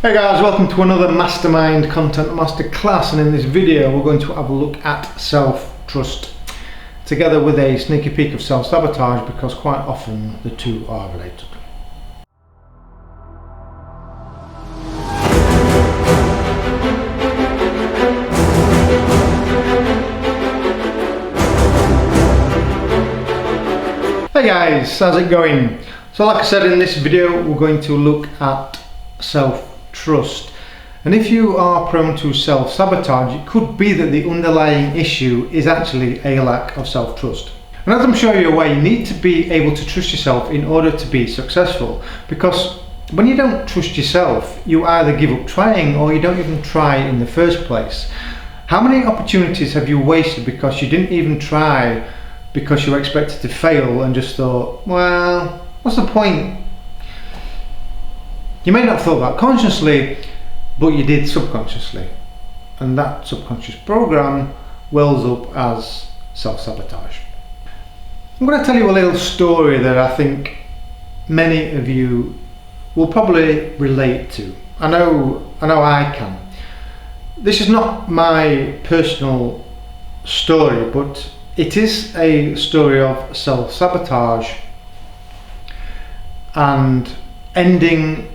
Hey guys, welcome to another Mastermind Content Masterclass, and in this video we're going to have a look at self-trust together with a sneaky peek of self-sabotage, because quite often the two are related. Hey guys, how's it going? So like I said, in this video we're going to look at self-trust, and if you are prone to self-sabotage, it could be that the underlying issue is actually a lack of self-trust. And as I'm showing you away, you need to be able to trust yourself in order to be successful, because when you don't trust yourself, you either give up trying or you don't even try in the first place. How many opportunities have you wasted because you didn't even try, because you were expected to fail and just thought, well, what's the point? You may not have thought that consciously, but you did subconsciously, and that subconscious program wells up as self-sabotage. I'm going to tell you a little story that I think many of you will probably relate to. I know I can. This is not my personal story, but it is a story of self-sabotage and ending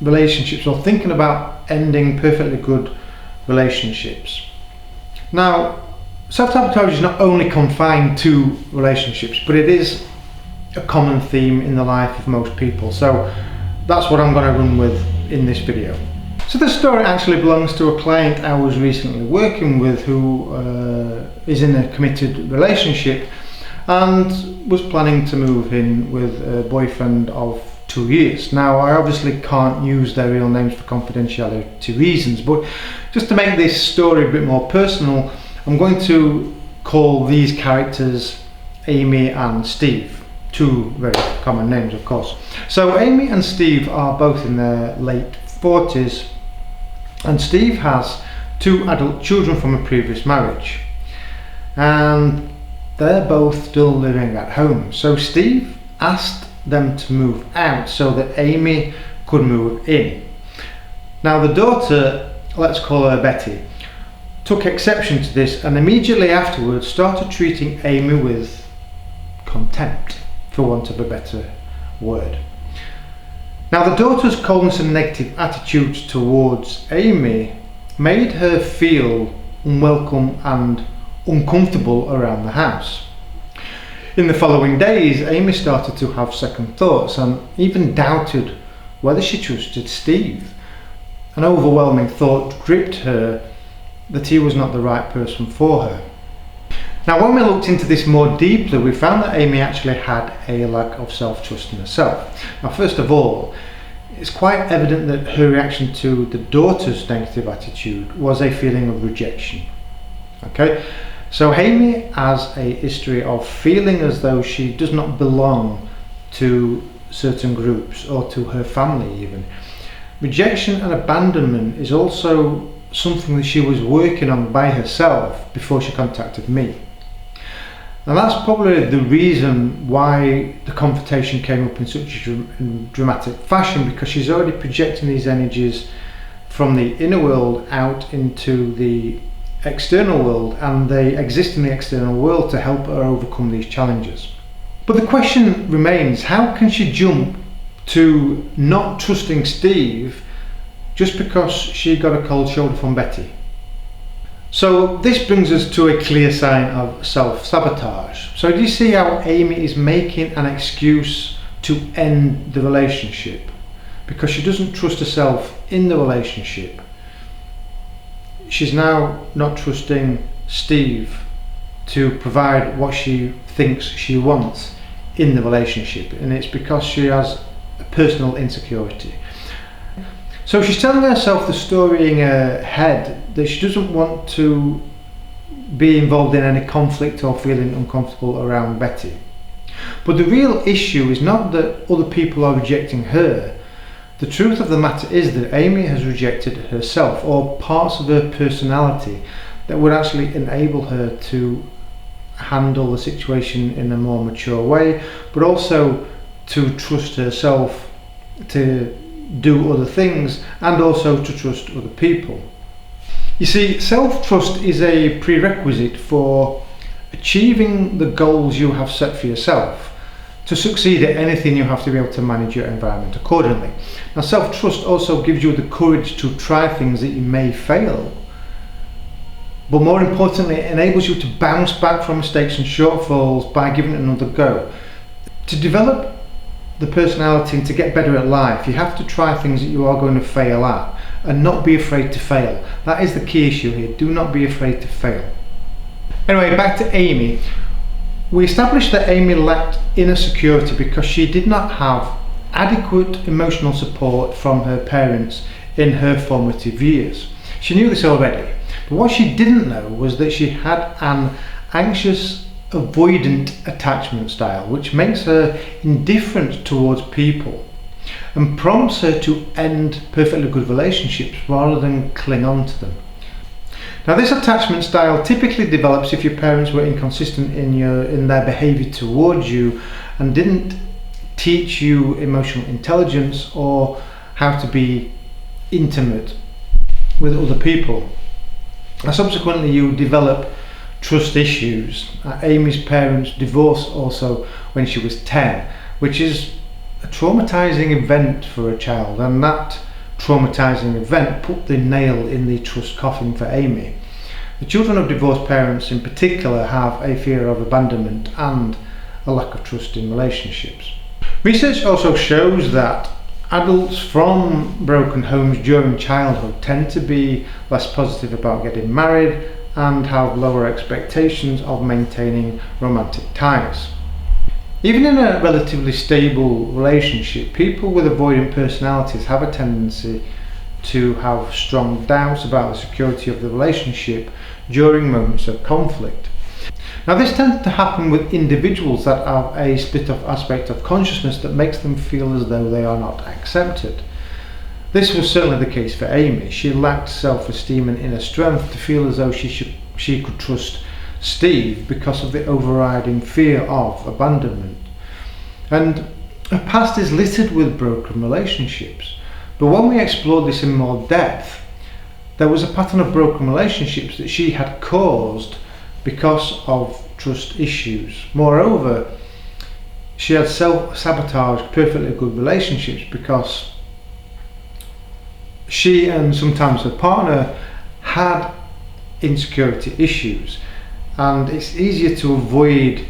relationships, or thinking about ending perfectly good relationships. Now, self-sabotage is not only confined to relationships, but it is a common theme in the life of most people. So that's what I'm going to run with in this video. So this story actually belongs to a client I was recently working with, who is in a committed relationship and was planning to move in with a boyfriend of 2 years. Now, I obviously can't use their real names for confidentiality reasons, but just to make this story a bit more personal, I'm going to call these characters Amy and Steve. Two very common names, of course. So Amy and Steve are both in their late 40s, and Steve has 2 adult children from a previous marriage, and they're both still living at home. So Steve asked them to move out so that Amy could move in. Now the daughter, let's call her Betty, took exception to this, and immediately afterwards started treating Amy with contempt, for want of a better word. Now the daughter's coldness and negative attitudes towards Amy made her feel unwelcome and uncomfortable around the house. In the following days, Amy started to have second thoughts and even doubted whether she trusted Steve. An overwhelming thought gripped her that he was not the right person for her. Now, when we looked into this more deeply, we found that Amy actually had a lack of self-trust in herself. Now, first of all, it's quite evident that her reaction to the daughter's negative attitude was a feeling of rejection. Okay? So Amy has a history of feeling as though she does not belong to certain groups or to her family even. Rejection and abandonment is also something that she was working on by herself before she contacted me. And that's probably the reason why the confrontation came up in such a dramatic fashion, because she's already projecting these energies from the inner world out into the external world, and they exist in the external world to help her overcome these challenges. But the question remains, how can she jump to not trusting Steve just because she got a cold shoulder from Betty? So this brings us to a clear sign of self-sabotage. So do you see how Amy is making an excuse to end the relationship because she doesn't trust herself in the relationship? She's now not trusting Steve to provide what she thinks she wants in the relationship, and it's because she has a personal insecurity. So she's telling herself the story in her head that she doesn't want to be involved in any conflict or feeling uncomfortable around Betty. But the real issue is not that other people are rejecting her. The truth of the matter is that Amy has rejected herself, or parts of her personality that would actually enable her to handle the situation in a more mature way, but also to trust herself to do other things, and also to trust other people. You see, self-trust is a prerequisite for achieving the goals you have set for yourself. To succeed at anything, you have to be able to manage your environment accordingly. Now, self-trust also gives you the courage to try things that you may fail, but more importantly, it enables you to bounce back from mistakes and shortfalls by giving it another go. To develop the personality and to get better at life, you have to try things that you are going to fail at and not be afraid to fail. That is the key issue here. Do not be afraid to fail. Anyway, back to Amy. We established that Amy lacked inner security because she did not have adequate emotional support from her parents in her formative years. She knew this already, but what she didn't know was that she had an anxious, avoidant attachment style, which makes her indifferent towards people and prompts her to end perfectly good relationships rather than cling on to them. Now, this attachment style typically develops if your parents were inconsistent in their behaviour towards you and didn't teach you emotional intelligence or how to be intimate with other people. And subsequently, you develop trust issues. Amy's parents divorced also when she was 10, which is a traumatizing event for a child, and that traumatizing event put the nail in the trust coffin for Amy. The children of divorced parents in particular have a fear of abandonment and a lack of trust in relationships. Research also shows that adults from broken homes during childhood tend to be less positive about getting married and have lower expectations of maintaining romantic ties. Even in a relatively stable relationship, people with avoidant personalities have a tendency to have strong doubts about the security of the relationship during moments of conflict. Now, this tends to happen with individuals that have a split-off aspect of consciousness that makes them feel as though they are not accepted. This was certainly the case for Amy. She lacked self-esteem and inner strength to feel as though she could trust Steve because of the overriding fear of abandonment. And her past is littered with broken relationships. But when we explored this in more depth, there was a pattern of broken relationships that she had caused because of trust issues. Moreover, she had self-sabotaged perfectly good relationships because she and sometimes her partner had insecurity issues, and it's easier to avoid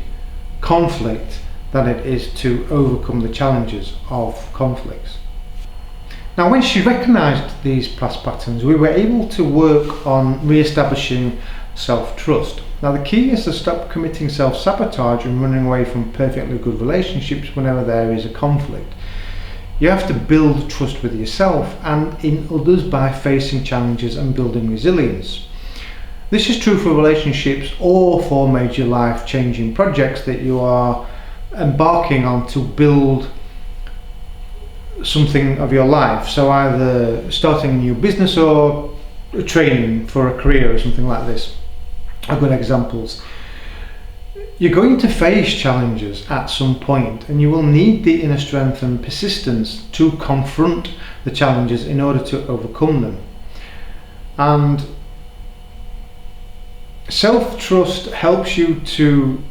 conflict than it is to overcome the challenges of conflicts. Now, when she recognised these past patterns, we were able to work on re-establishing self-trust. Now, the key is to stop committing self-sabotage and running away from perfectly good relationships whenever there is a conflict. You have to build trust with yourself and in others by facing challenges and building resilience. This is true for relationships or for major life-changing projects that you are embarking on to build something of your life. So either starting a new business or training for a career or something like this are good examples. You're going to face challenges at some point, and you will need the inner strength and persistence to confront the challenges in order to overcome them. And self-trust helps you to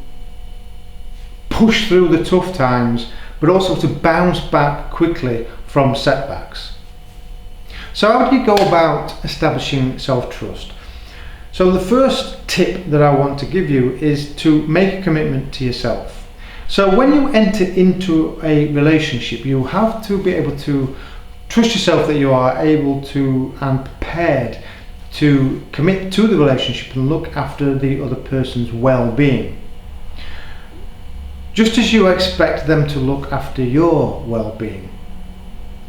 push through the tough times, but also to bounce back quickly from setbacks. So how do you go about establishing self-trust? So the first tip that I want to give you is to make a commitment to yourself. So when you enter into a relationship, you have to be able to trust yourself that you are able to and prepared to commit to the relationship and look after the other person's well-being. Just as you expect them to look after your well-being,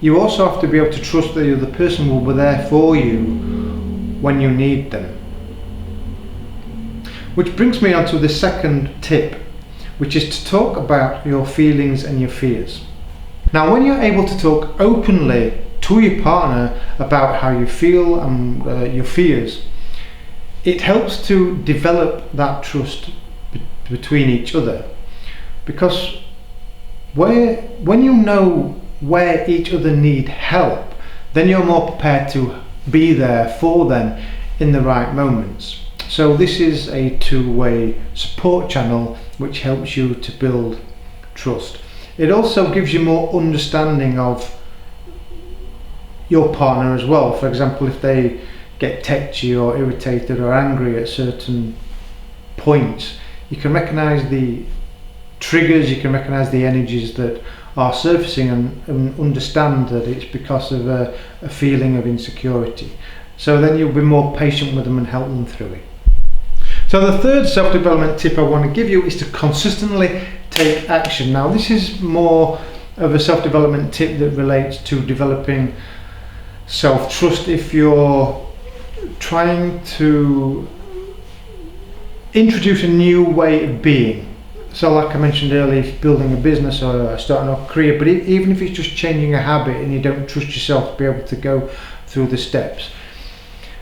you also have to be able to trust that the other person will be there for you when you need them. Which brings me on to the second tip, which is to talk about your feelings and your fears. Now, when you're able to talk openly to your partner about how you feel and your fears, it helps to develop that trust between each other. Because when you know where each other need help, then you're more prepared to be there for them in the right moments. So this is a two-way support channel which helps you to build trust. It also gives you more understanding of your partner as well. For example, if they get tetchy or irritated or angry at certain points, you can recognize the triggers, you can recognize the energies that are surfacing, and understand that it's because of a feeling of insecurity. So then you'll be more patient with them and help them through it. So the third self-development tip I want to give you is to consistently take action. Now this is more of a self-development tip that relates to developing self-trust. If you're trying to introduce a new way of being, so like I mentioned earlier, if you're building a business or starting a career, but even if it's just changing a habit and you don't trust yourself to be able to go through the steps.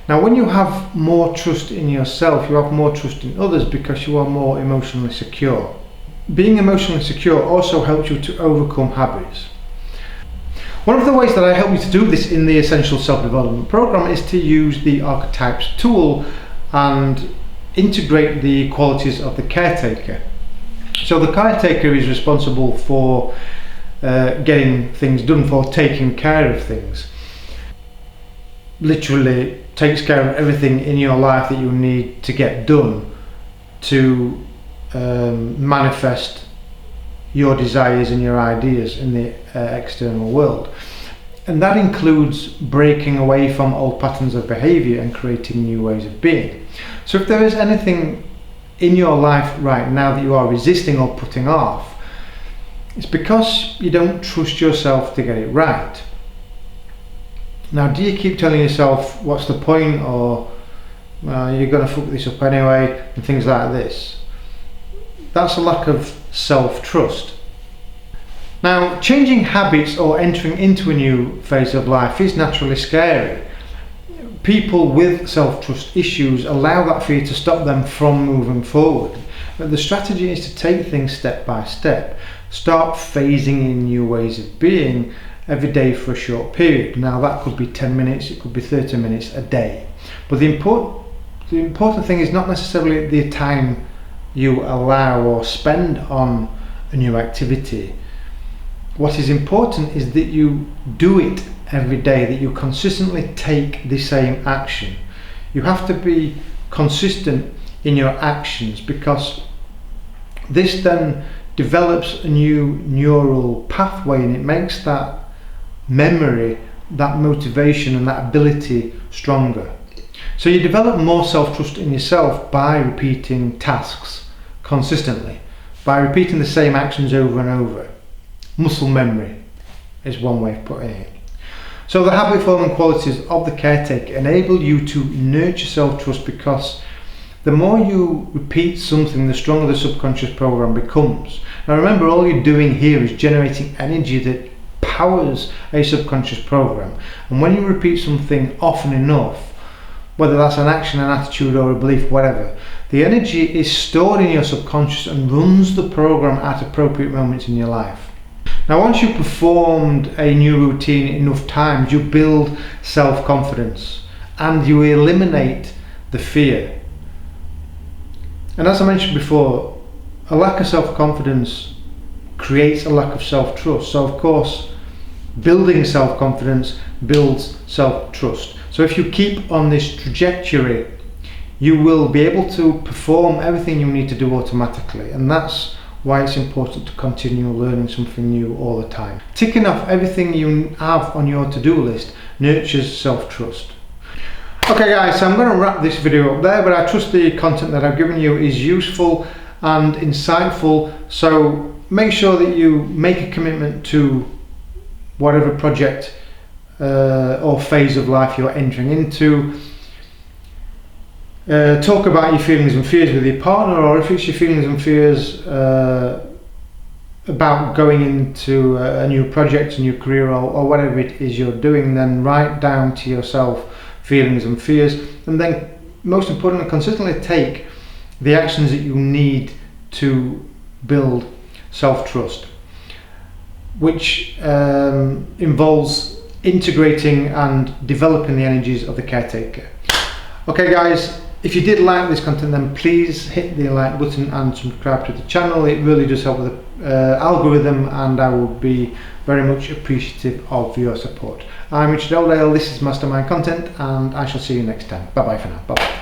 Now when you have more trust in yourself, you have more trust in others because you are more emotionally secure. Being emotionally secure also helps you to overcome habits. One of the ways that I help you to do this in the Essential Self-Development Program is to use the Archetypes tool and integrate the qualities of the caretaker. So the caretaker is responsible for getting things done, for taking care of things. Literally takes care of everything in your life that you need to get done to manifest your desires and your ideas in the external world. And that includes breaking away from old patterns of behavior and creating new ways of being. So if there is anything in your life right now that you are resisting or putting off, it's because you don't trust yourself to get it right. Now, do you keep telling yourself, what's the point, or you're going to fuck this up anyway, and things like this? That's a lack of self-trust. Now, changing habits or entering into a new phase of life is naturally scary. People with self-trust issues allow that fear to stop them from moving forward. But the strategy is to take things step by step. Start phasing in new ways of being every day for a short period. Now that could be 10 minutes, it could be 30 minutes a day. But the important thing is not necessarily the time you allow or spend on a new activity. What is important is that you do it every day, that you consistently take the same action. You have to be consistent in your actions, because this then develops a new neural pathway, and it makes that memory, that motivation and that ability stronger. So you develop more self-trust in yourself by repeating tasks consistently, by repeating the same actions over and over. Muscle memory is one way of putting it. So the habit forming qualities of the caretaker enable you to nurture self-trust, because the more you repeat something, the stronger the subconscious program becomes. Now remember, all you're doing here is generating energy that powers a subconscious program, and when you repeat something often enough, whether that's an action, an attitude or a belief, whatever, the energy is stored in your subconscious and runs the program at appropriate moments in your life. Now once you've performed a new routine enough times, you build self-confidence and you eliminate the fear. And as I mentioned before, a lack of self-confidence creates a lack of self-trust. So of course, building self-confidence builds self-trust. So if you keep on this trajectory, you will be able to perform everything you need to do automatically, and that's why it's important to continue learning something new all the time. Ticking off everything you have on your to-do list nurtures self-trust. Okay guys, so I'm going to wrap this video up there, but I trust the content that I've given you is useful and insightful, so make sure that you make a commitment to whatever project or phase of life you're entering into. Talk about your feelings and fears with your partner, or if it's your feelings and fears about going into a new project, a new career, or whatever it is you're doing, then write down to yourself feelings and fears, and then most importantly, consistently take the actions that you need to build self-trust. which involves integrating and developing the energies of the caretaker. Okay guys, if you did like this content, then please hit the like button and subscribe to the channel. It really does help with the algorithm, and I will be very much appreciative of your support. I'm Richard Oldale, this is Mastermind Content, and I shall see you next time. Bye bye for now. Bye bye.